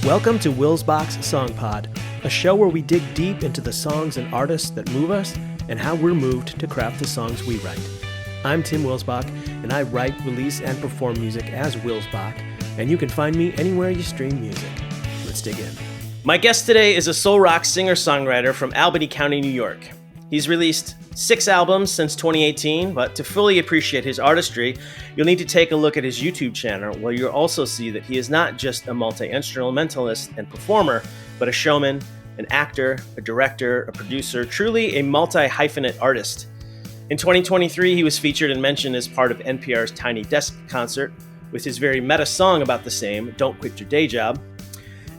Welcome to Wils Bach's Song Pod, a show where we dig deep into the songs and artists that move us and how we're moved to craft the songs we write. I'm Tim Wilsbach, and I write, release, and perform music as Wils Bach, and you can find me anywhere you stream music. Let's dig in. My guest today is a soul rock singer-songwriter from Albany County, New York. He's released 6 albums since 2018, but to fully appreciate his artistry, you'll need to take a look at his YouTube channel, where you'll also see that he is not just a multi-instrumentalist and performer, but a showman, an actor, a director, a producer, truly a multi-hyphenate artist. In 2023, he was featured and mentioned as part of NPR's Tiny Desk concert with his very meta song about the same, Don't Quit Your Day Job.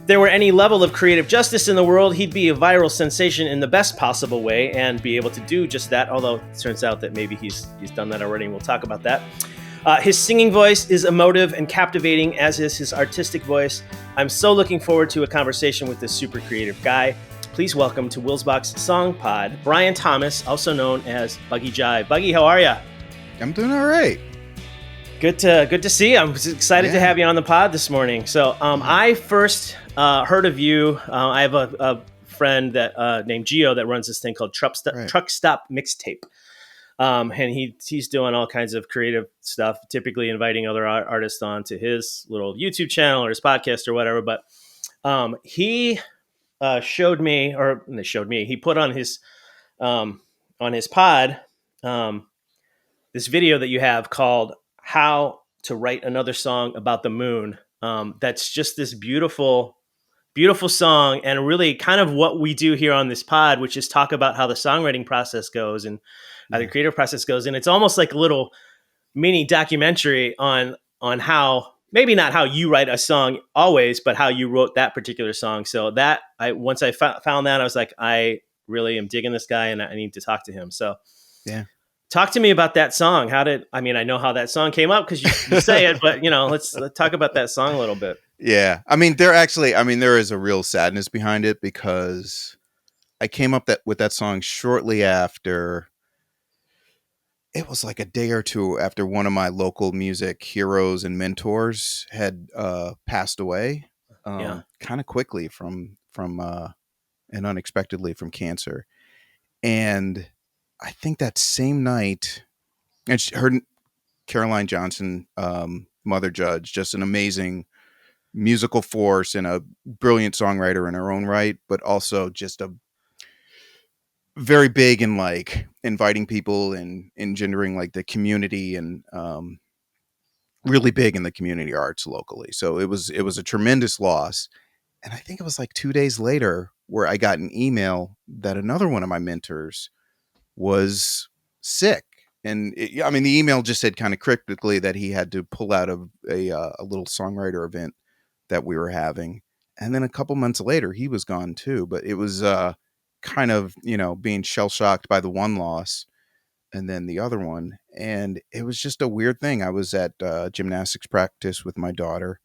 If there were any level of creative justice in the world, he'd be a viral sensation in the best possible way and be able to do just that, although it turns out that maybe he's done that already, and we'll talk about that. His singing voice is emotive and captivating, as is his artistic voice. I'm so looking forward to a conversation with this super creative guy. Please welcome to Wils Bach's Song Pod, Bryan Thomas, also known as Buggy Jive. Buggy, how are you? I'm doing all right. Good to see you. I'm excited to have you on the pod this morning. So I first heard of you. I have a friend that named Gio that runs this thing called Truck Stop Mixtape. And he's doing all kinds of creative stuff, typically inviting other artists on to his little YouTube channel or his podcast or whatever. But he showed me, he put on his pod this video that you have called How to Write Another Song About the Moon. That's just this beautiful song, and really kind of what we do here on this pod, which is talk about how the songwriting process goes and how the creative process goes. And it's almost like a little mini documentary on how, maybe not how you write a song always, but how you wrote that particular song. So that once I found that, I was like, I really am digging this guy and I need to talk to him. So yeah. Talk to me about that song. I know how that song came up because you say it, but let's talk about that song a little bit. Yeah. There is a real sadness behind it because I came up with that song shortly after, it was like a day or two after one of my local music heroes and mentors had passed away kind of quickly from and unexpectedly from cancer. And I think that same night, and her Caroline Johnson, Mother Judge, just an amazing musical force and a brilliant songwriter in her own right, but also just a very big in like inviting people and engendering like the community and really big in the community arts locally. So it was a tremendous loss. And I think it was like 2 days later where I got an email that another one of my mentors was sick. And the email just said kind of cryptically that he had to pull out of a little songwriter event that we were having. And then a couple months later, he was gone too. But it was kind of, being shell-shocked by the one loss and then the other one. And it was just a weird thing. I was at gymnastics practice with my daughter,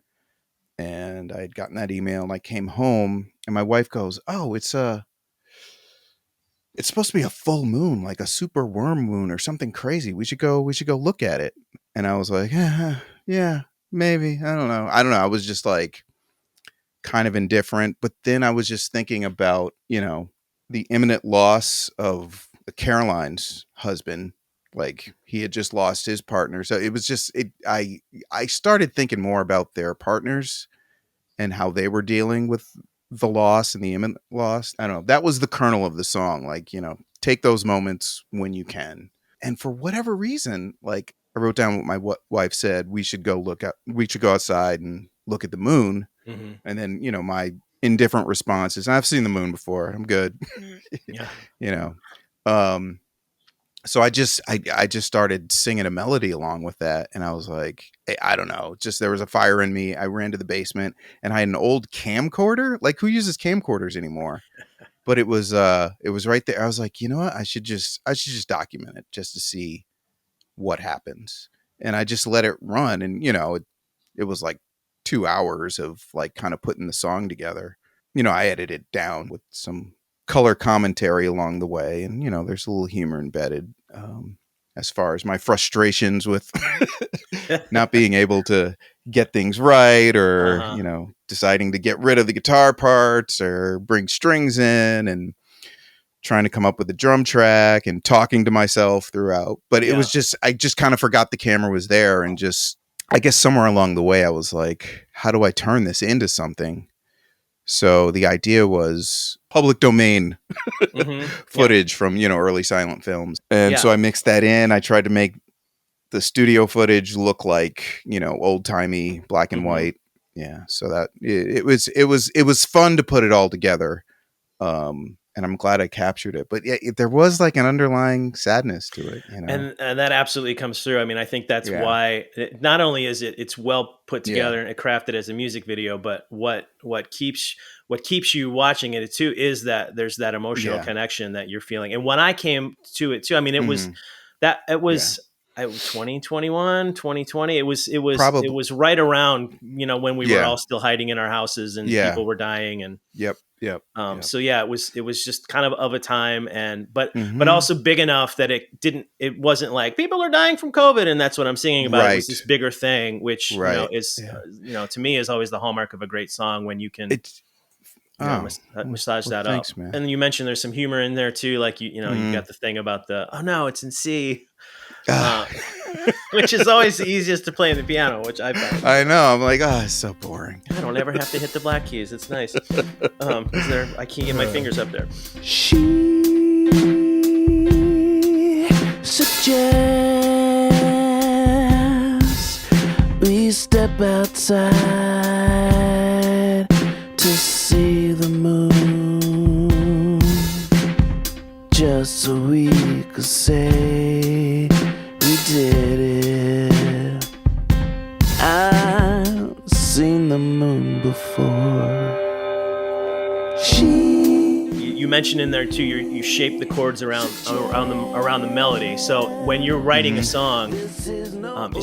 and I had gotten that email, and I came home, and my wife goes, "Oh, it's supposed to be a full moon, like a super worm moon or something crazy. We should go look at it." And I was like, yeah, maybe. I don't know. I was just like kind of indifferent. But then I was just thinking about, the imminent loss of Caroline's husband. Like he had just lost his partner. So it was just, I started thinking more about their partners and how they were dealing with the loss and the imminent loss. I don't know. That was the kernel of the song. Like, take those moments when you can. And for whatever reason, like I wrote down what my wife said, we should go outside and look at the moon. Mm-hmm. And then, my indifferent responses, I've seen the moon before. I'm good. Yeah. So I just started singing a melody along with that. And I was like, I don't know, just there was a fire in me. I ran to the basement and I had an old camcorder. Like, who uses camcorders anymore? But it was right there. I was like, you know what? I should just document it just to see what happens. And I just let it run. And, it was like 2 hours of like kind of putting the song together. I edited it down with some color commentary along the way. And, there's a little humor embedded as far as my frustrations with not being able to get things right, or Uh-huh. deciding to get rid of the guitar parts or bring strings in, and trying to come up with a drum track and talking to myself throughout. But it Yeah. was just, I just kind of forgot the camera was there, and just, I guess somewhere along the way I was like, how do I turn this into something? So the idea was public domain Yeah. footage from early silent films, and Yeah. so I mixed that in. I tried to make the studio footage look like old timey black and hmm white. Yeah, so that it was fun to put it all together, and I'm glad I captured it. But yeah, there was like an underlying sadness to it. And that absolutely comes through. I mean, I think that's Yeah, why not only is it's well put yeah, together and crafted as a music video, but what keeps you watching it too is that there's that emotional yeah, connection that you're feeling. And when I came to it too, I mean, hmm it yeah, was 2021, 2020. It probably, was right around, when we were yeah, all still hiding in our houses and yeah, people were dying. And yep, yep, yep. so yeah, it was just kind of a time, and but Hmm. also big enough that it wasn't like people are dying from COVID and that's what I'm singing about. It was Right, this bigger thing, which right, is yeah. to me is always the hallmark of a great song, when you can It's oh massage well, that up. thanks, man. And then you mentioned there's some humor in there too, like you've Mm. got the thing about the, oh no, it's in C, uh, Ah. which is always the easiest to play in the piano, which I find. I know. I'm like, oh, it's so boring. I don't ever have to hit the black keys. It's nice. Because I can't get my fingers up there. She suggests we step outside to see the moon, just so we could say we did it. I've seen the moon before. You mentioned in there too, you shape the chords around the melody. So when you're writing a song, is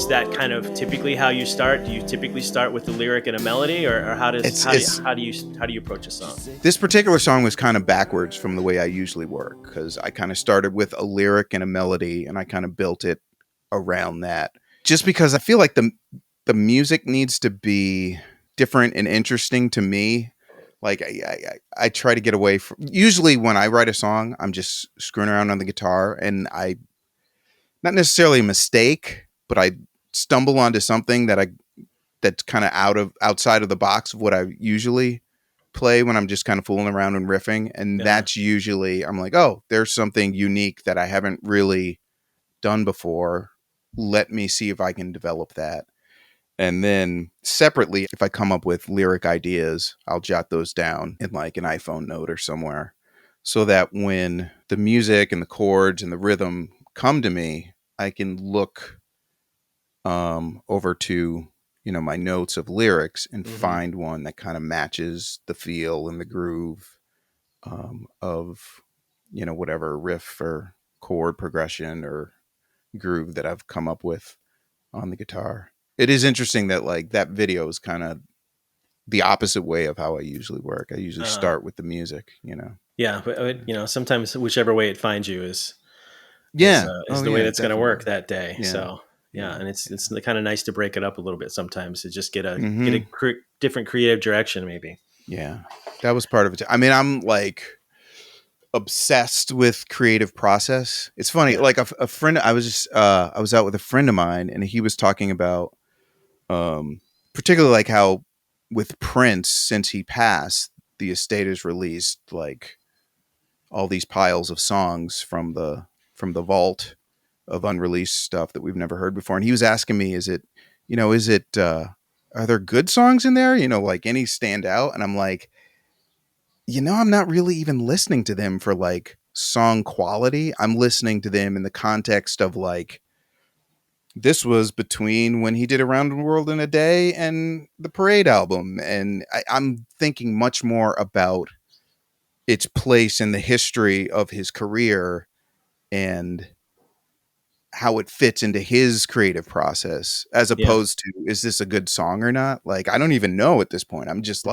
that kind of typically how you start? Do you typically start with the lyric and a melody, or how do you approach a song? This particular song was kind of backwards from the way I usually work, because I kind of started with a lyric and a melody, and I kind of built it around that. Just because I feel like the music needs to be different and interesting to me. Like I try to get away from, usually when I write a song, I'm just screwing around on the guitar, and I, not necessarily a mistake, but I stumble onto something that's kind of outside of the box of what I usually play when I'm just kind of fooling around and riffing. And Yeah, that's usually, I'm like, oh, there's something unique that I haven't really done before. Let me see if I can develop that. And then separately, if I come up with lyric ideas, I'll jot those down in like an iPhone note or somewhere, so that when the music and the chords and the rhythm come to me, I can look over to my notes of lyrics and hmm find one that kind of matches the feel and the groove of whatever riff or chord progression or groove that I've come up with on the guitar. It is interesting that like that video is kind of the opposite way of how I usually work. I usually uh, start with the music. yeah, but sometimes whichever way it finds you is Yeah. is Oh the way yeah, that's going to work definitely. that day. Yeah. So yeah, Yeah. and it's Yeah. kind of nice to break it up a little bit sometimes, to just get a Hmm. different creative direction maybe. Yeah. That was part of it. I mean, I'm like obsessed with creative process. It's funny, Yeah. like a friend, I was out with a friend of mine, and he was talking about um particularly like how with Prince, since he passed, the estate has released like all these piles of songs from the vault of unreleased stuff that we've never heard before. And he was asking me, are there good songs in there? Like any stand out? And I'm like, I'm not really even listening to them for like song quality. I'm listening to them in the context of like, this was between when he did Around the World in a Day and the Parade album. And I'm thinking much more about its place in the history of his career and how it fits into his creative process, as Yeah. opposed to, is this a good song or not? Like, I don't even know at this point. I'm just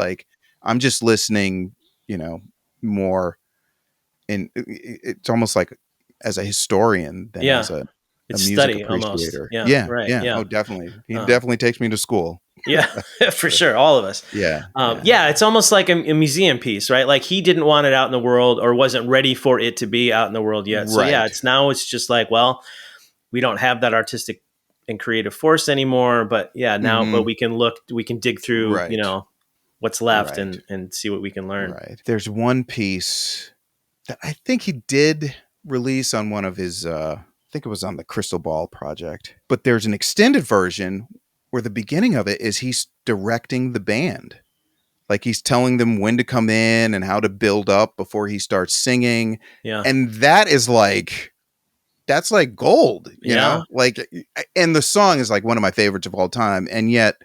listening, more, and it's almost like as a historian than Yeah. It's music study almost. appreciator. Yeah. Yeah, Right. yeah. Yeah. Oh, definitely. He Uh, definitely takes me to school. Yeah, for Sure. sure. All of us. Yeah, Yeah, it's almost like a museum piece, right? Like he didn't want it out in the world or wasn't ready for it to be out in the world yet. So yeah, right. it's just like, well, we don't have that artistic and creative force anymore, but yeah, now, but Hmm. we can dig through, Right, what's left right, and see what we can learn. right. There's one piece that I think he did release on one of his I think it was on the Crystal Ball project. But there's an extended version where the beginning of it is he's directing the band. Like he's telling them when to come in and how to build up before he starts singing. Yeah. And that's like gold, Yeah. Like, and the song is like one of my favorites of all time. And yet,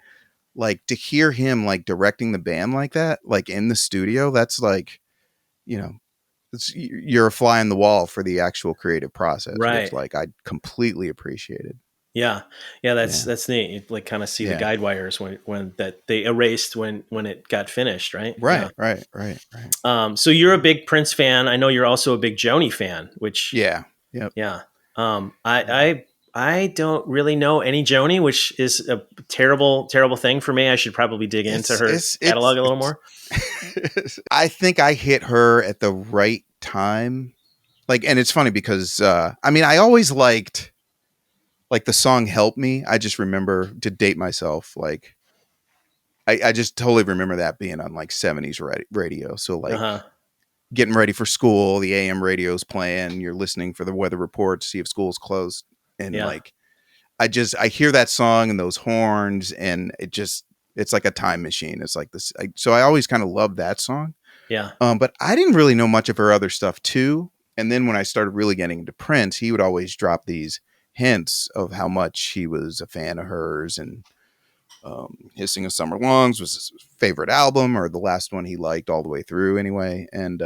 like, to hear him like directing the band like that, like in the studio, that's like, you know, you're a fly on the wall for the actual creative process, which Right. like I completely appreciated. Yeah. Yeah. Yeah. That's neat. You like kind of see the Yeah. guide wires when that they erased when it got finished. Right. Right. Right. Right. Right. So you're a big Prince fan. I know you're also a big Joni fan, which Yeah. Yep. yeah. I don't really know any Joni, which is a terrible thing for me. I should probably dig into her catalog a little more. I think I hit her at the right time. Like, and it's funny because I mean, I always liked like the song "Help Me." I just remember, to date myself, like I just totally remember that being on like 70s radio. So like getting ready for school, the AM radio's playing, you're listening for the weather report to see if school's closed. And Yeah. like, I hear that song and those horns, and it's like a time machine. It's like this. So I always kind of loved that song. Yeah. But I didn't really know much of her other stuff too. And then when I started really getting into Prince, he would always drop these hints of how much he was a fan of hers. And Hissing of Summer Longs was his favorite album, or the last one he liked all the way through anyway. And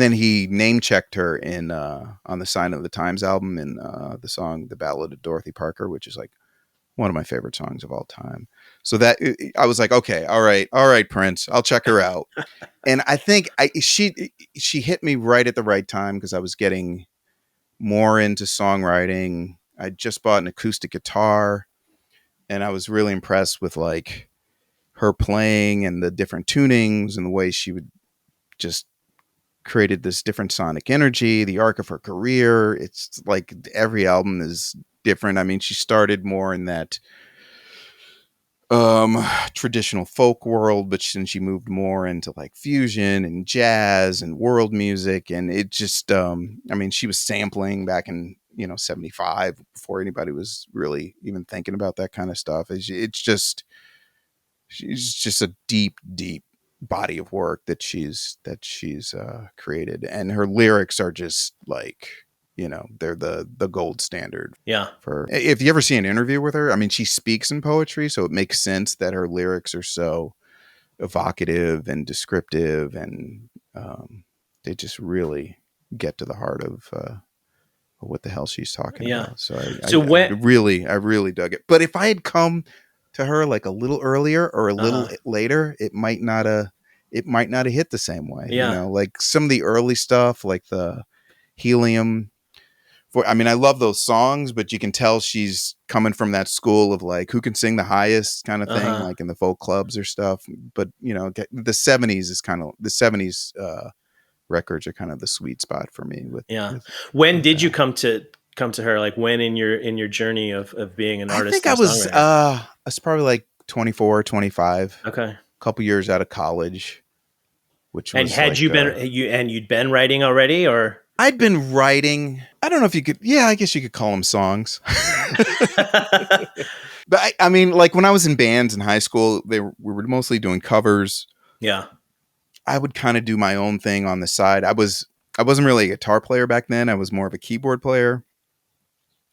then he name checked her in on the Sign of the Times album in the song "The Ballad of Dorothy Parker," which is like one of my favorite songs of all time. So that I was like, okay, all right, Prince, I'll check her out. And I think she hit me right at the right time because I was getting more into songwriting. I just bought an acoustic guitar, and I was really impressed with like her playing and the different tunings and the way she would just created this different sonic energy, the arc of her career. It's like every album is different. I mean, she started more in that traditional folk world, but then she moved more into like fusion and jazz and world music. And it just, I mean, she was sampling back in, 75 before anybody was really even thinking about that kind of stuff. She's just a deep, deep body of work that she's created, and her lyrics are just like, they're the gold standard. Yeah. For if you ever see an interview with her, I mean, she speaks in poetry, so it makes sense that her lyrics are so evocative and descriptive, and they just really get to the heart of what the hell she's talking Yeah. about. So So I really dug it. But if I had come to her like a little earlier or a little later, it might not have hit the same way. Yeah. Like some of the early stuff, like the Helium. I mean, I love those songs, but you can tell she's coming from that school of like who can sing the highest kind of thing, like in the folk clubs or stuff. But the 70s is kind of the 70s records are kind of the sweet spot for me. When did you come to her? Like when in your journey of being an artist? I think I was probably like 24, 25. Okay. A couple years out of college, which was. And had you been you'd been writing already, or? I'd been writing. I don't know if you could. Yeah, I guess you could call them songs. But I mean, like when I was in bands in high school, we were mostly doing covers. Yeah. I would kind of do my own thing on the side. I wasn't really a guitar player back then. I was more of a keyboard player.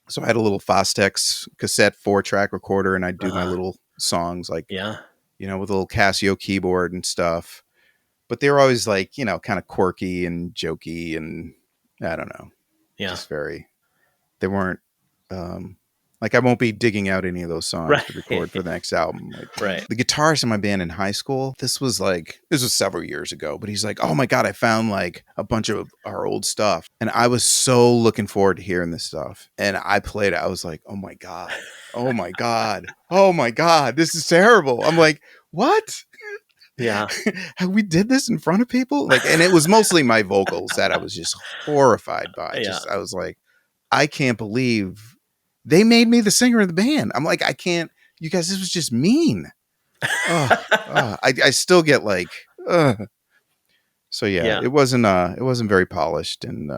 So I had a little Fostex cassette 4-track recorder, and I'd do my little songs like, with a little Casio keyboard and stuff. But they were always like, kind of quirky and jokey, and I don't know. Yeah. Just they weren't Like I won't be digging out any of those songs Right. to record for the next album. Like Right. the guitarist in my band in high school, this was several years ago, but he's like, oh my God, I found like a bunch of our old stuff. And I was so looking forward to hearing this stuff. And I played it. I was like, oh my God, oh my God, oh my God, this is terrible. I'm like, what? Yeah. We did this in front of people? Like, and it was mostly my vocals that I was just horrified by. Yeah. I was like, I can't believe they made me the singer of the band. I'm like, I can't, you guys, this was just mean. I still get like, so yeah, it wasn't very polished. And,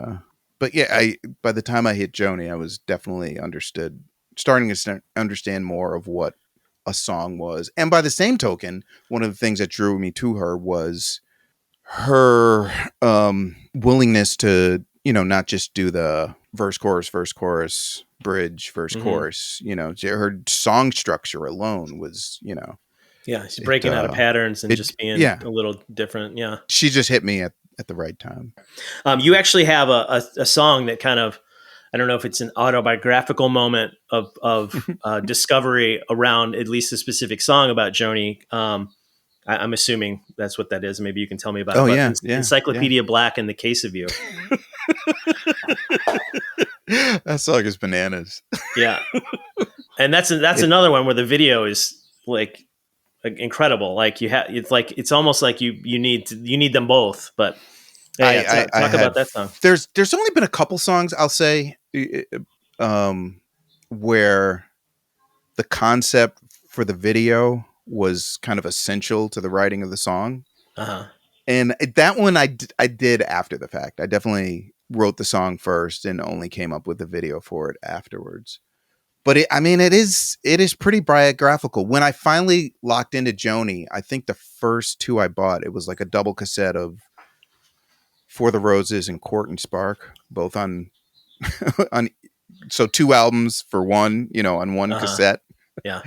but yeah, by the time I hit Joni, I was definitely starting to understand more of what a song was. And by the same token, one of the things that drew me to her was her willingness to, not just do the verse, chorus, bridge, verse, chorus, her song structure alone was, Yeah. She's breaking out of patterns and just being a little different. Yeah. She just hit me at the right time. You actually have a song that kind of, I don't know if it's an autobiographical moment of discovery around at least a specific song about Joni. I'm assuming that's what that is. Maybe you can tell me about it. Yeah, Encyclopedia Black and the Case of You. That song is bananas. Yeah. And that's another one where the video is like incredible. Like it's almost like you need them both, but talk about that song. There's only been a couple songs I'll say where the concept for the video was kind of essential to the writing of the song. Uh-huh. And that one I did after the fact. I definitely wrote the song first and only came up with the video for it afterwards. But it is pretty biographical. When I finally locked into Joni, I think the first two I bought, it was like a double cassette of For the Roses and Court and Spark, both on so two albums for one, on one cassette. Yeah.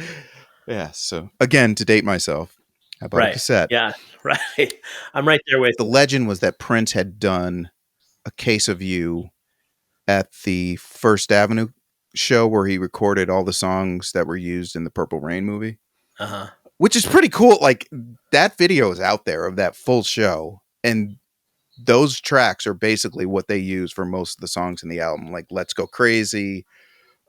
Yeah. So again, to date myself, I bought a cassette. Yeah. Right. I'm right there with the legend was that Prince had done a Case of You at the First Avenue show where he recorded all the songs that were used in the Purple Rain movie. Uh-huh. Which is pretty cool. Like that video is out there of that full show. And those tracks are basically what they use for most of the songs in the album. Like Let's Go Crazy,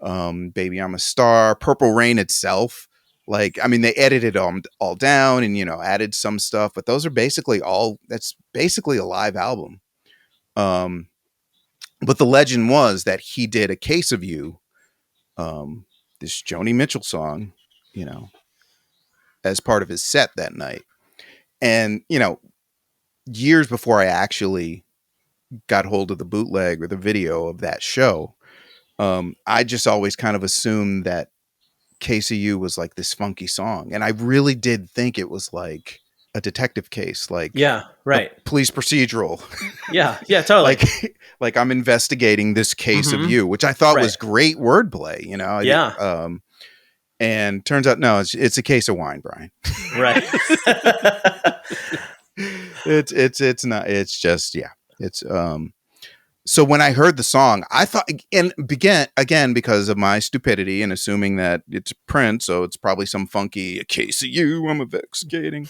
Baby I'm a Star, Purple Rain itself. Like, I mean, they edited all down and, added some stuff, but those are basically that's basically a live album. But the legend was that he did a Case of You, this Joni Mitchell song, as part of his set that night. And, years before I actually got hold of the bootleg or the video of that show, I just always kind of assumed that Case of You was like this funky song. And I really did think it was like a detective case, like police procedural. Yeah, totally. like I'm investigating this case of you, which I thought was great wordplay, and turns out no, it's a case of wine, Brian. Right. It's not. It's just It's So when I heard the song, I thought, and began again because of my stupidity and assuming that it's Prince, so it's probably some funky "A Case of You, I'm investigating."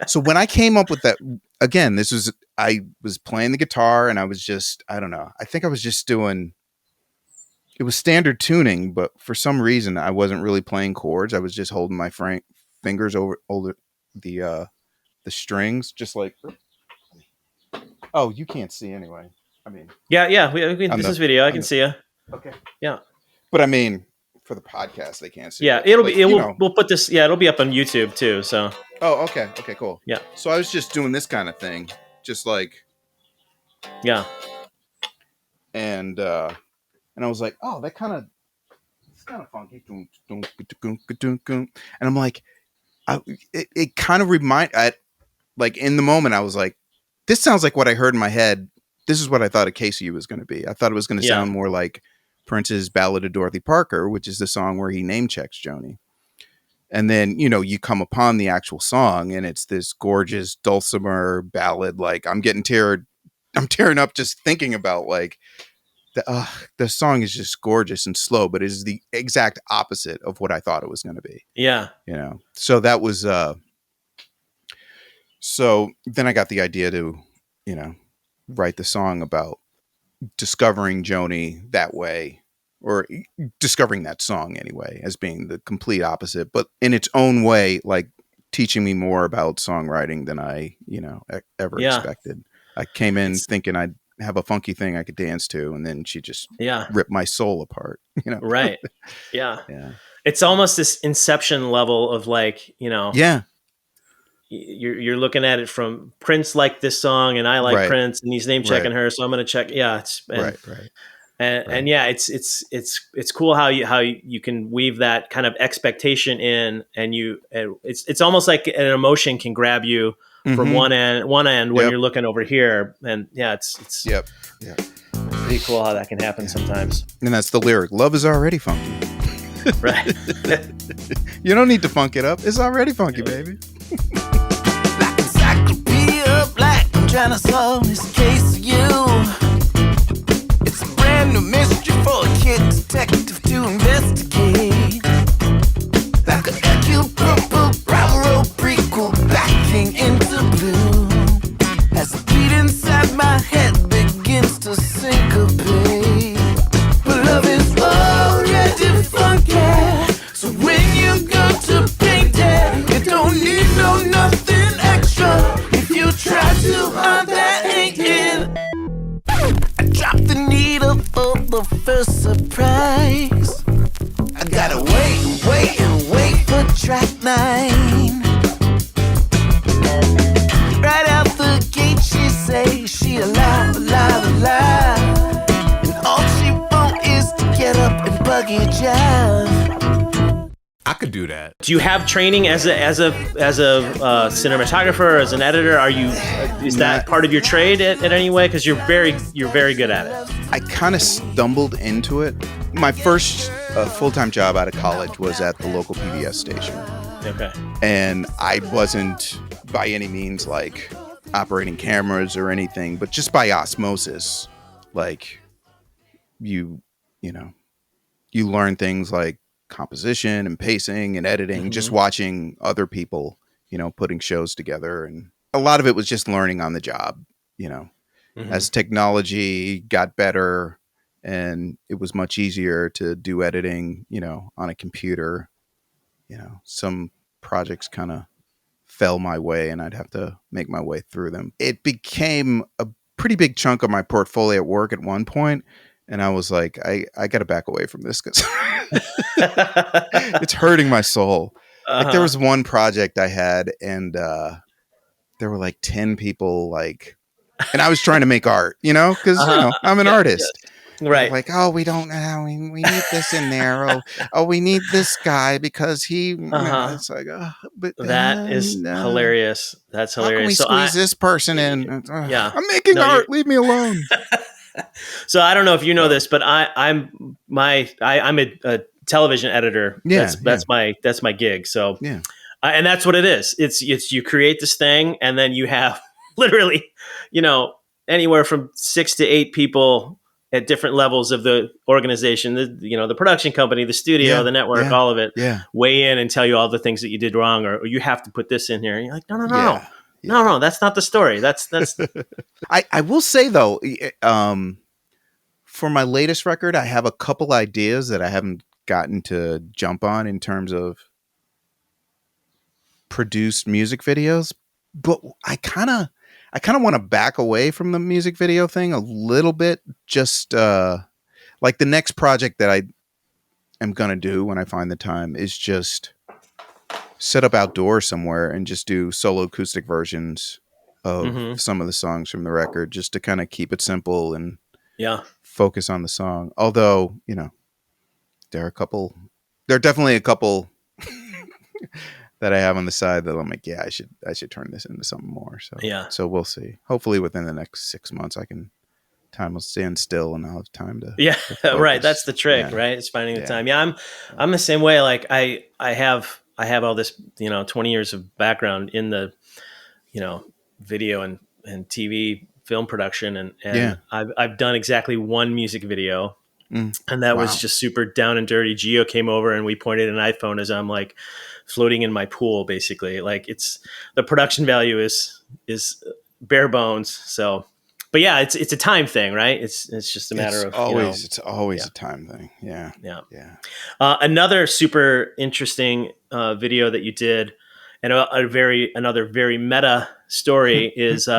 So when I came up with that, again, I was playing the guitar and I was just, I don't know, I think I was just doing. It was standard tuning, but for some reason I wasn't really playing chords. I was just holding my fingers over the strings, just like. Oh, you can't see anyway. I mean, this is video. I can see you. Okay. Yeah. But I mean, for the podcast, they can't see. Yeah, we'll put this. Yeah, it'll be up on YouTube too. So. Oh, okay. Okay, cool. Yeah. So I was just doing this kind of thing, just like. Yeah. And I was like, oh, it's kind of funky. And I'm like, it kind of like in the moment, I was like, this sounds like what I heard in my head. This is what I thought a Case of You was going to be. I thought it was going to sound more like Prince's Ballad of Dorothy Parker, which is the song where he name checks Joni. And then, you come upon the actual song and it's this gorgeous dulcimer ballad. Like I'm tearing up just thinking about like the song is just gorgeous and slow, but it is the exact opposite of what I thought it was going to be. Yeah. So that was so then I got the idea to write the song about discovering Joni that way, or discovering that song anyway, as being the complete opposite, but in its own way, like teaching me more about songwriting than I ever expected. I came in thinking I'd have a funky thing I could dance to, and then she just ripped my soul apart. Right. Yeah. It's almost this Inception level of like, you're looking at it from Prince liked this song and I like Prince and he's name checking her, so I'm going to check. Yeah, and yeah, it's cool how you can weave that kind of expectation in, and it's almost like an emotion can grab you from one end when you're looking over here, and it's pretty cool how that can happen sometimes. And that's the lyric: "Love is already funky." Right. You don't need to funk it up; it's already funky, baby. Like encyclopedia black, I'm trying to solve this case of you. It's a brand new mystery for a kid detective to investigate. Like an purple Bravo prequel backing into blue. As the beat inside my head begins to syncopate. But love is already funky, so when you go to paint it, you don't need nothing extra. If you try too hard, that ain't it. I dropped the needle for the first surprise. I gotta wait for track 9. Right out the gate she say she alive. And all she want is to get up and buggy jive. I could do that. Do you have training as a cinematographer, as an editor? Is that part of your trade in any way? Because you're very good at it. I kind of stumbled into it. My first full-time job out of college was at the local PBS station. Okay. And I wasn't by any means like operating cameras or anything, but just by osmosis, like you learn things like composition and pacing and editing, just watching other people, putting shows together. And a lot of it was just learning on the job, as technology got better and it was much easier to do editing, on a computer, some projects kind of fell my way and I'd have to make my way through them. It became a pretty big chunk of my portfolio at work at one point. And I was like, I got to back away from this because it's hurting my soul. Like there was one project I had and there were like 10 people and I was trying to make art, because, I'm an artist. Yes. Right. Like, oh, we don't know. We need this in there. Oh, we need this guy because he. It's like, but that is hilarious. That's hilarious. How can we squeeze this person in? Yeah, I'm making art. Leave me alone. So I don't know if you know this, but I'm a television editor. Yeah, that's my gig. So yeah, and that's what it is. It's you create this thing, and then you have literally, anywhere from 6 to 8 people at different levels of the organization, the production company, the studio, the network, all of it, weigh in and tell you all the things that you did wrong, or you have to put this in here. And you're like, no, that's not the story. That's. I will say though, for my latest record, I have a couple ideas that I haven't gotten to jump on in terms of produced music videos, but I kind of want to back away from the music video thing a little bit. Just like the next project that I am going to do when I find the time is just set up outdoors somewhere and just do solo acoustic versions of some of the songs from the record, just to kind of keep it simple and focus on the song. Although, there are definitely a couple that I have on the side that I'm like, I should turn this into something more. So we'll see. Hopefully within the next 6 months, time will stand still and I'll have time to. Yeah, right. That's the trick, right? It's finding the time. Yeah, I'm the same way. Like I have all this, 20 years of background in the, video and TV film production, and I've done exactly one music video, and that was just super down and dirty. Gio came over and we pointed an iPhone as I'm like floating in my pool, basically. Like it's the production value is bare bones. So, but yeah, it's a time thing, right? It's just a matter of it's always a time thing. Yeah. Another super interesting video that you did, and another very meta story is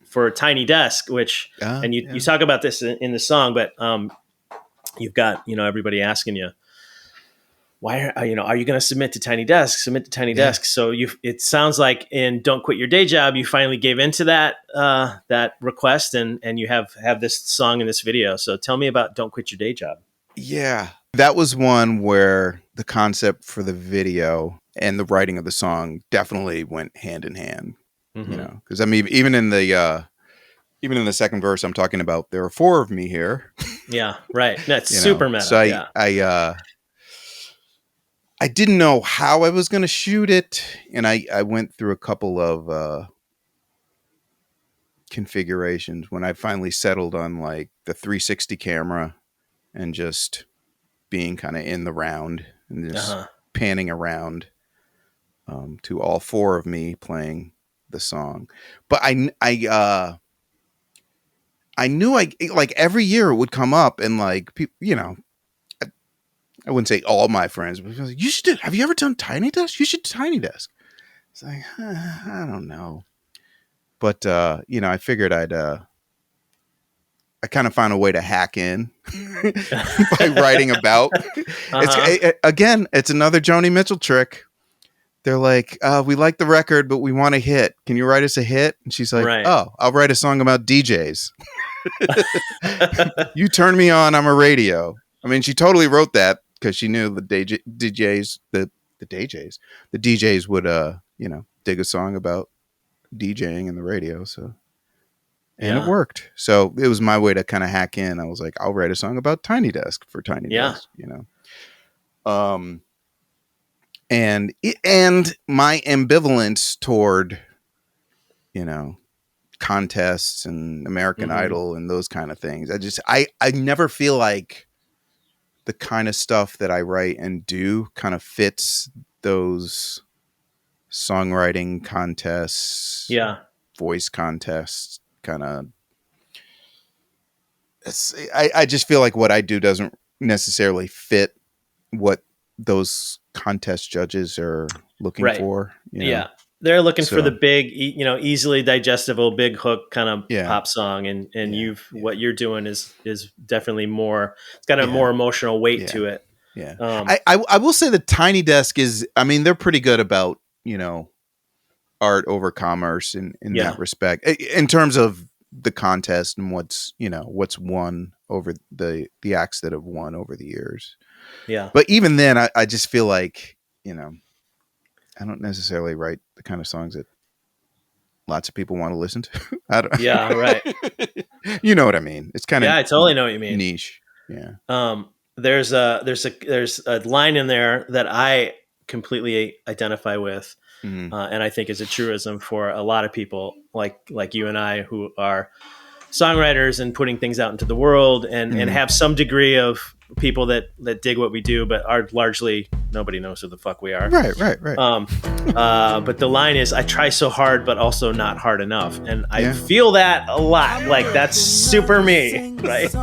for Tiny Desk, which and you talk about this in the song, but you've got everybody asking you, why are you going to submit to Tiny Desk? Submit to Tiny Desk. So it sounds like in Don't Quit Your Day Job, you finally gave into that request, and you have this song in this video. So tell me about Don't Quit Your Day Job. Yeah, that was one where the concept for the video and the writing of the song definitely went hand in hand. Because I mean, even in the second verse, I'm talking about there are 4 of me here. Yeah, right. That's super meta. So I didn't know how I was going to shoot it, and I went through a couple of configurations when I finally settled on like the 360 camera and just being kind of in the round and just panning around to all 4 of me playing the song. But I knew like every year it would come up, and like people, I wouldn't say all my friends, but like, you should have you ever done Tiny Desk? You should Tiny Desk. It's like, I don't know. But, I figured I kind of found a way to hack in by writing about. It's another Joni Mitchell trick. They're like, we like the record, but we want a hit. Can you write us a hit? And she's like, Oh, I'll write a song about DJs. You turn me on, I'm a radio. I mean, she totally wrote that because she knew the DJs would, dig a song about DJing in the radio. So, and it worked. So it was my way to kind of hack in. I was like, I'll write a song about Tiny Desk for Tiny Desk, and my ambivalence toward, contests and American Idol and those kind of things. I never feel like the kind of stuff that I write and do kind of fits those songwriting contests, voice contests, kind of. I just feel like what I do doesn't necessarily fit what those contest judges are looking for. Yeah. They're looking for the big, easily digestible, big hook kind of pop song, and what you're doing is definitely more. It's got a more emotional weight to it. Yeah, I will say the Tiny Desk is. I mean, they're pretty good about art over commerce in that respect, in terms of the contest and what's won over the acts that have won over the years. Yeah, but even then, I just feel like I don't necessarily write the kind of songs that lots of people want to listen to. I don't. Yeah, right. You know what I mean? It's kind of I totally know what you mean. Niche. Yeah. There's a line in there that I completely identify with, and I think is a truism for a lot of people like you and I who are songwriters and putting things out into the world and have some degree of people that dig what we do, but are largely nobody knows who the fuck we are. Right. But the line is, I try so hard, but also not hard enough. And I feel that a lot. Like that's super me. Right.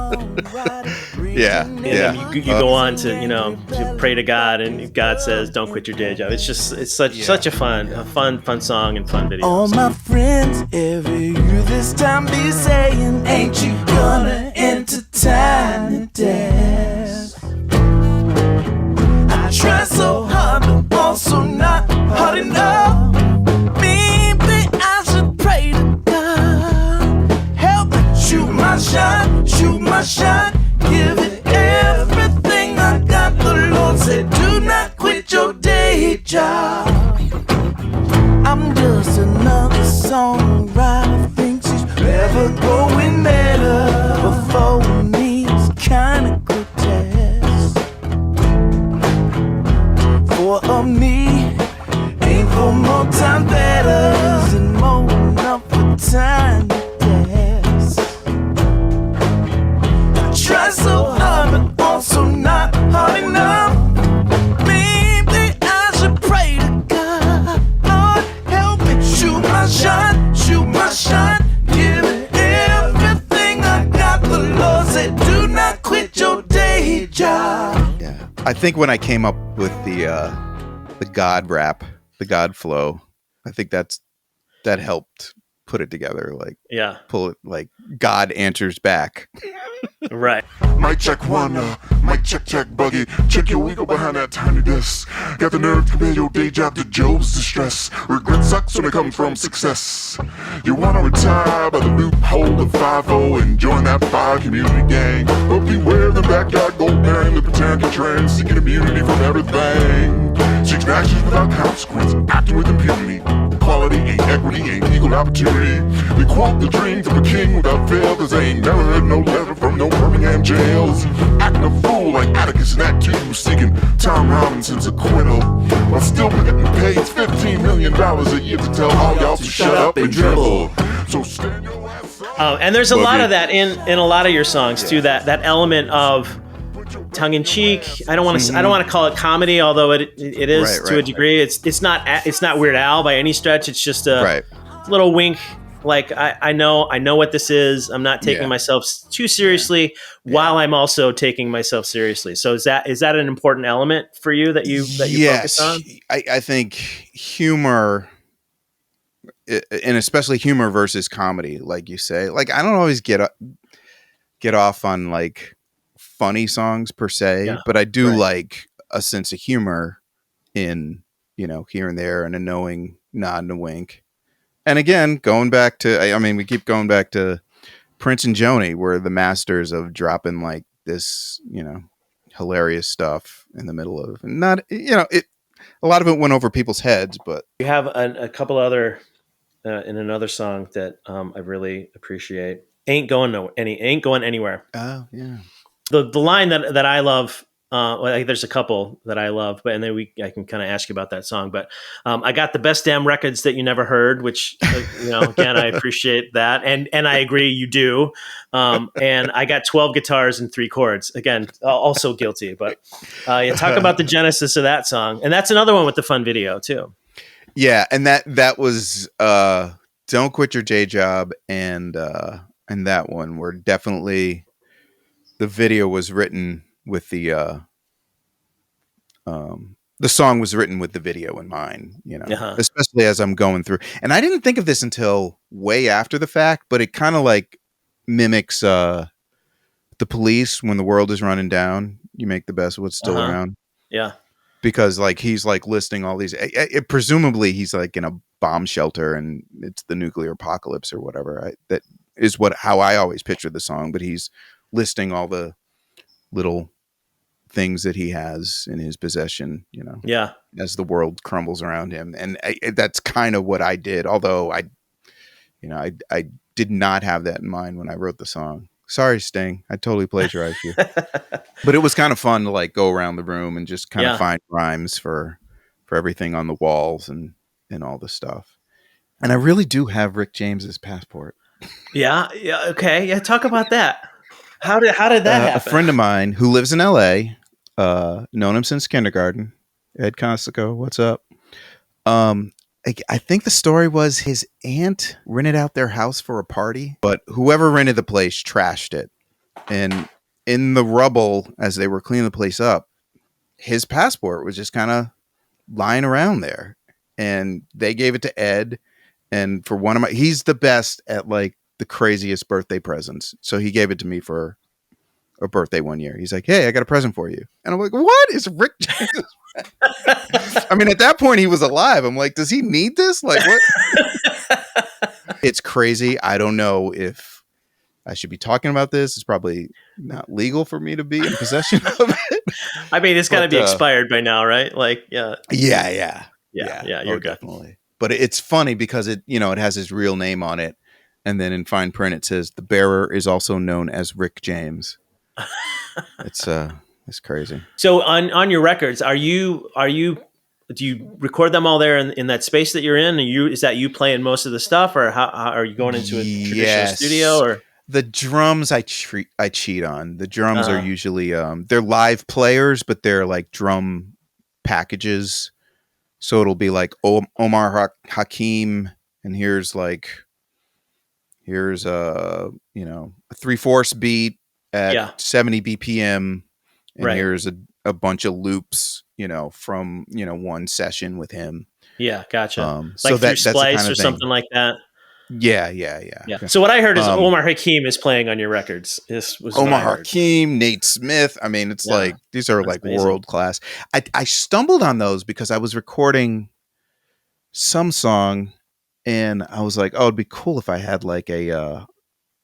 You go on to, to pray to God, and God says, don't quit your day job. It's such a fun song and fun video. All my friends every year this time be saying, ain't you gonna entertain Desk? I try so hard, but also not hard enough. Maybe I should pray to God. Help me shoot my shot, give it everything I got. The Lord said, do not quit your day job. I'm just another songwriter, thinks he's ever going better. Before me, it's kinda grotesque. For me, ain't for more time better, and more enough for time to death. my shot, shoot my shot, give it everything I got. The Lord said, do not quit your day job. Yeah, I think when I came up with the God rap, the God flow, I think that helped put it together. Like, Yeah. pull it like God answers back. Right. Mic check one, mic check, Buggy. Check your ego behind that tiny desk. Got the nerve to compare your day job to Job's distress. Regret sucks when it comes from success. You wanna retire by the loophole of 5-0 and join that fire community gang. But beware the backyard gold bearing the pretend trend, seeking immunity from everything. Seeking actions without consequence, acting with impunity. Equality ain't equity, ain't equal opportunity. We quote the dreams of a king without fail, cause they ain't never heard no letter from no Birmingham jails. Acting a fool like Atticus and Act 2, seeking Tom Robinson's acquittal, while still getting paid $15 million a year to tell all y'all to shut up and dribble. So stand your ass up. And there's a lot of that in a lot of your songs too. That element of tongue in cheek. I don't want to call it comedy, although it is to a degree. It's not Weird Al by any stretch. It's just a little wink. Like I know what this is. I'm not taking myself too seriously while I'm also taking myself seriously. So is that an important element for you that you focus on? I think humor, and especially humor versus comedy, like you say. Like I don't always get off on like funny songs per se, but I do like a sense of humor in, here and there, and a knowing nod and a wink. And again, going back to, we keep going back to Prince and Joni, were the masters of dropping like this, hilarious stuff in the middle of, and not, a lot of it went over people's heads, but you have a couple other in another song that I really appreciate. Ain't going anywhere. Oh yeah. The line that I love, there's a couple that I love, but and then I can kind of ask you about that song. But I got the best damn records that you never heard, which again I appreciate that, and I agree you do. And I got 12 guitars and 3 chords. Again, also guilty. But you talk about the genesis of that song, and that's another one with the fun video too. Yeah, and that was Don't Quit Your Day Job, and that one were definitely, the video was written with the song was written with the video in mind, especially as I'm going through. And I didn't think of this until way after the fact, but it kind of like mimics The Police, When the World is Running Down, you make the best of what's still around. Yeah. Because like he's like listing all these, presumably he's like in a bomb shelter and it's the nuclear apocalypse or whatever. That is how I always picture the song, but he's listing all the little things that he has in his possession, as the world crumbles around him. And that's kind of what I did. Although I did not have that in mind when I wrote the song. Sorry, Sting. I totally plagiarized you. But it was kind of fun to like go around the room and just kind of find rhymes for everything on the walls and all the stuff. And I really do have Rick James's passport. Yeah. Okay. Yeah. Talk about that. How did that happen? A friend of mine who lives in LA, known him since kindergarten, Ed Costico, what's up? I think the story was his aunt rented out their house for a party, but whoever rented the place trashed it. And in the rubble, as they were cleaning the place up, his passport was just kind of lying around there. And they gave it to Ed. And for he's the best at like the craziest birthday presents. So he gave it to me for a birthday one year. He's like, "Hey, I got a present for you." And I'm like, "What is Rick James?" At that point he was alive. I'm like, does he need this? Like, what? It's crazy. I don't know if I should be talking about this. It's probably not legal for me to be in possession of it. It's got to be expired by now, right? Like, yeah. Yeah. You're good. Definitely. But it's funny because it has his real name on it. And then in fine print, it says the bearer is also known as Rick James. It's crazy. So on your records, do you record them all there in that space that you're in? Is that you playing most of the stuff, or how are you going into a traditional studio? Or the drums I cheat on. The drums are usually they're live players, but they're like drum packages. So it'll be like Omar Hakim and here's a 3/4 beat at 70 BPM, and Right. here's a bunch of loops, from one session with him. Yeah, gotcha. So Like through that's the Splice kind or of thing. something like that. Yeah. Yeah. So what I heard is Um, Omar Hakim is playing on your records. This was what I Omar heard. Hakim, Nate Smith. I mean, it's like these are that's like amazing. world class. I stumbled on those because I was recording some song, and I was like, oh, it'd be cool if I had like a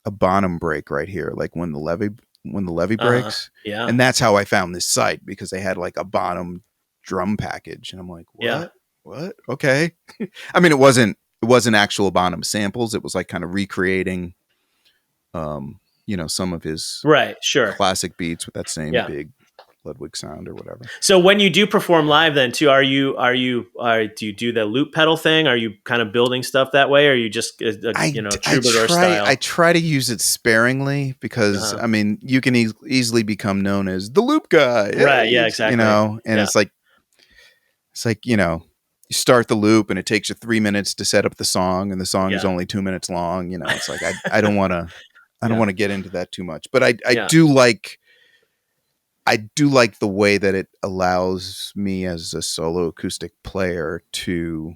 Bonham break right here, like when the levee breaks. Yeah. And that's how I found this site, because they had like a Bonham drum package, and I'm like, what? Okay. I mean, it wasn't actual Bonham samples. It was like kind of recreating, some of his classic beats with that same big Ludwig sound or whatever. So when you do perform live, then too, do you do the loop pedal thing? Are you kind of building stuff that way, or are you just troubadour style? I try to use it sparingly, because I mean, you can easily become known as the loop guy, right? Yeah, exactly. And it's like you start the loop and it takes you 3 minutes to set up the song, and the song is only 2 minutes long. It's like I don't want to get into that too much, but I do like the way that it allows me as a solo acoustic player to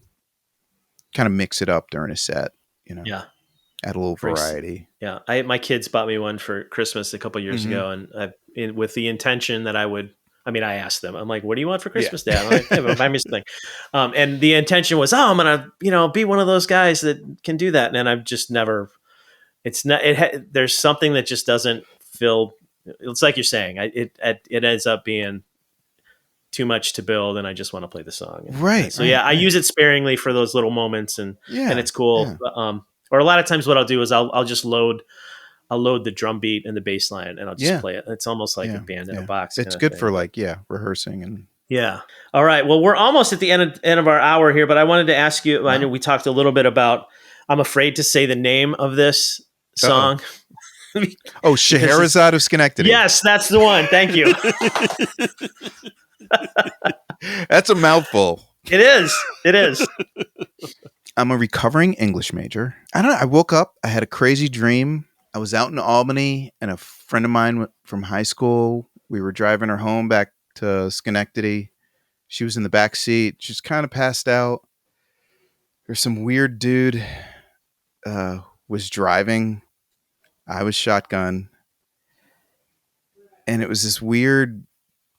kind of mix it up during a set, add a little variety. Yeah. My kids bought me one for Christmas a couple years ago, and with the intention that I asked them, I'm like, what do you want for Christmas, Dad? I'm like, hey, buy me something. And the intention was, I'm going to, be one of those guys that can do that. And I've just never, there's something that just doesn't feel, it's like you're saying, it ends up being too much to build, and I just want to play the song. Right. I use it sparingly for those little moments, and it's cool. Yeah. Or a lot of times what I'll do is I'll just load the drum beat and the bass line, and I'll just play it. It's almost like a band in a box. It's good for rehearsing and. Yeah. All right. Well, we're almost at the end of our hour here, but I wanted to ask you, I know we talked a little bit about, I'm afraid to say the name of this song. Oh, Scheherazade of Schenectady. Yes, that's the one. Thank you. That's a mouthful. It is. I'm a recovering English major. I don't know. I woke up. I had a crazy dream. I was out in Albany, and a friend of mine from high school, we were driving her home back to Schenectady. She was in the back seat. She's kind of passed out. There's some weird dude was driving. I was shotgun. And it was this weird,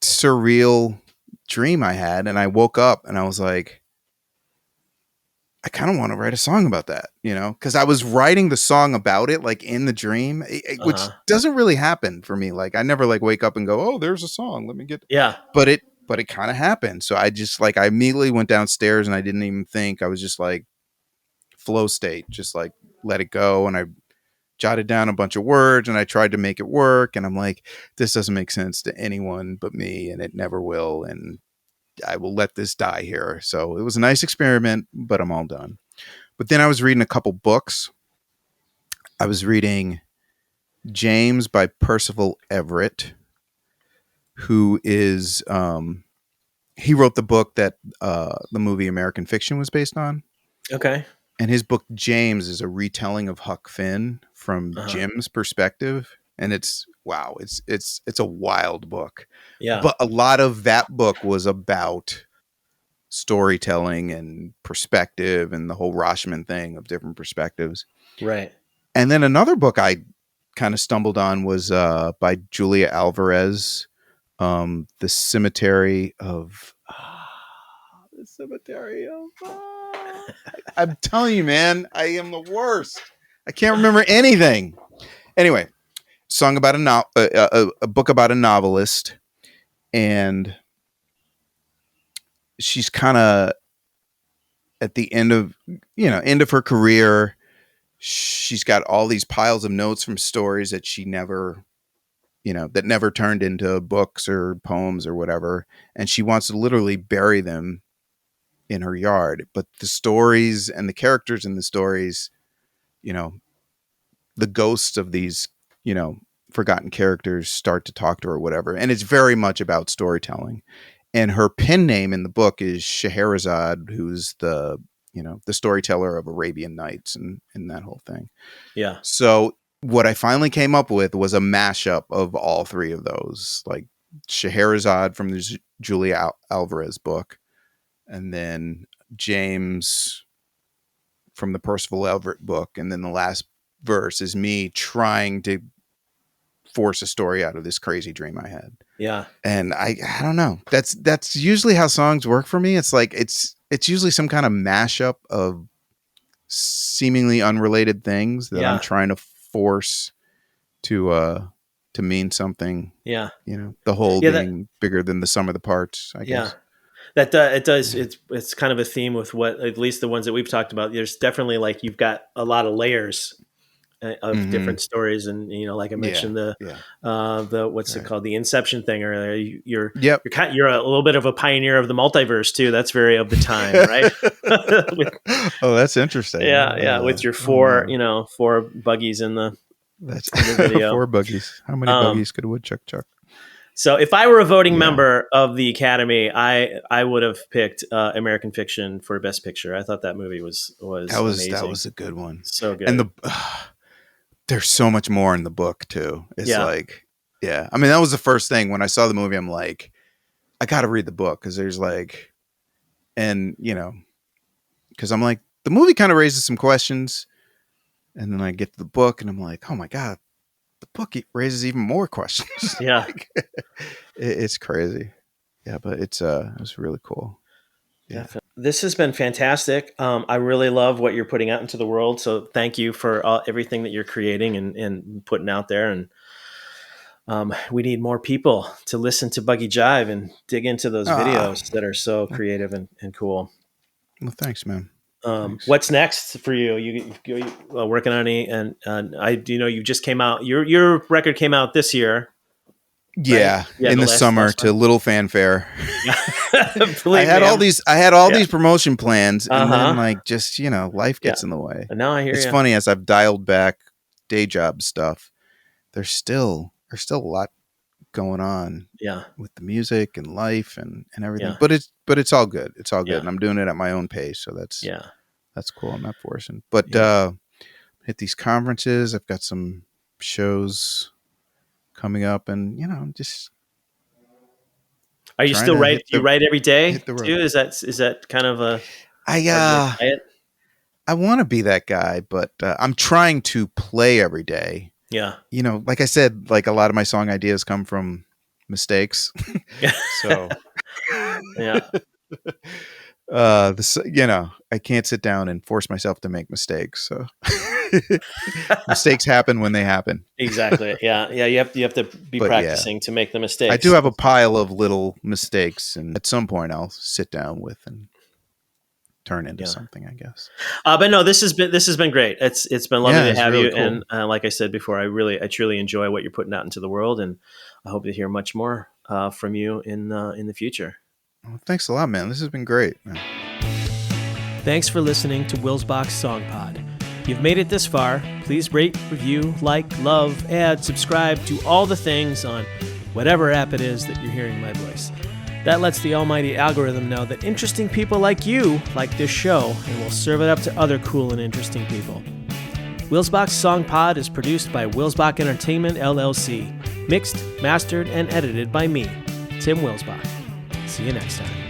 surreal dream I had. And I woke up and I was like, I kind of want to write a song about that, because I was writing the song about it, like in the dream, which doesn't really happen for me. Like I never wake up and go, oh, there's a song. Let me get. Yeah. But it kind of happened. So I just I immediately went downstairs and I didn't even think. I was just like flow state, just like let it go. And I jotted down a bunch of words and I tried to make it work. And I'm like, this doesn't make sense to anyone but me, and it never will. And I will let this die here. So it was a nice experiment, but I'm all done. But then I was reading a couple books. I was reading James by Percival Everett, who is, he wrote the book that the movie American Fiction was based on. Okay. And his book, James, is a retelling of Huck Finn from Jim's perspective. And it's a wild book. Yeah. But a lot of that book was about storytelling and perspective and the whole Rashomon thing of different perspectives. Right. And then another book I kind of stumbled on was by Julia Alvarez, The Cemetery of... I'm telling you, man, I am the worst. I can't remember anything. Anyway, song about a book about a novelist, and she's kind of at the end of her career. She's got all these piles of notes from stories that she never, that never turned into books or poems or whatever, and she wants to literally bury them in her yard. But the stories and the characters in the stories, the ghosts of these, forgotten characters start to talk to her or whatever. And it's very much about storytelling. And her pen name in the book is Scheherazade, who's the the storyteller of Arabian Nights and that whole thing. Yeah. So what I finally came up with was a mashup of all three of those, like Scheherazade from the Julia Alvarez book, and then James from the Percival Everett book, and then the last verse is me trying to force a story out of this crazy dream I had. Yeah. And I don't know. That's usually how songs work for me. It's like it's usually some kind of mashup of seemingly unrelated things that I'm trying to force to mean something. Yeah. The whole being bigger than the sum of the parts, I guess. That it does. It's kind of a theme with what, at least the ones that we've talked about. There's definitely like you've got a lot of layers of different stories, and like I mentioned the what's it called, the Inception thing earlier. You're a little bit of a pioneer of the multiverse too. That's very of the time, right? Oh, that's interesting. Yeah, with your four buggies in the video. 4 buggies. How many buggies could a woodchuck chuck? So if I were a voting member of the Academy, I would have picked American Fiction for Best Picture. I thought that movie was amazing. That was a good one. So good. And there's so much more in the book too. It's like, I mean, that was the first thing when I saw the movie. I'm like, I got to read the book because there's like, and because I'm like, the movie kind of raises some questions, and then I get to the book and I'm like, oh my God, the book raises even more questions. Yeah. It's crazy. Yeah, but it was really cool. Yeah. This has been fantastic. I really love what you're putting out into the world. So thank you for everything that you're creating and putting out there. And we need more people to listen to Buggy Jive and dig into those videos that are so creative and cool. Well, thanks, man. Thanks. What's next for you? You working on any? And I you just came out. Your record came out this year. Yeah, right? In the summer to little fanfare. I had all these promotion plans, and then like just life gets in the way. And now I hear it's funny, as I've dialed back day job stuff, there's still a lot going on. Yeah, with the music and life and everything. Yeah. But it's all good. It's all good, and I'm doing it at my own pace. So that's cool. I'm not forcing. But hit these conferences. I've got some shows coming up, and just. Are you still write? Do you write every day too? Is that kind of a? I want to be that guy, but I'm trying to play every day. Yeah. Like I said, like a lot of my song ideas come from mistakes. So. Yeah. I can't sit down and force myself to make mistakes. So mistakes happen when they happen. Exactly. Yeah. Yeah. You have to be practicing to make the mistakes. I do have a pile of little mistakes, and at some point I'll sit down with and turn into something, I guess. But no, this has been great. It's been lovely to have really you. Cool. And like I said before, I truly enjoy what you're putting out into the world, and I hope to hear much more from you in the future. Well, thanks a lot, man. This has been great, man. Thanks for listening to Wils Bach's Song Pod. You've made it this far. Please rate, review, like, love, add, subscribe, do all the things on whatever app it is that you're hearing my voice. That lets the almighty algorithm know that interesting people like you like this show, and will serve it up to other cool and interesting people. Wils Bach's Song Pod is produced by Wils Bach Entertainment, LLC. Mixed, mastered, and edited by me, Tim Wils Bach. See you next time.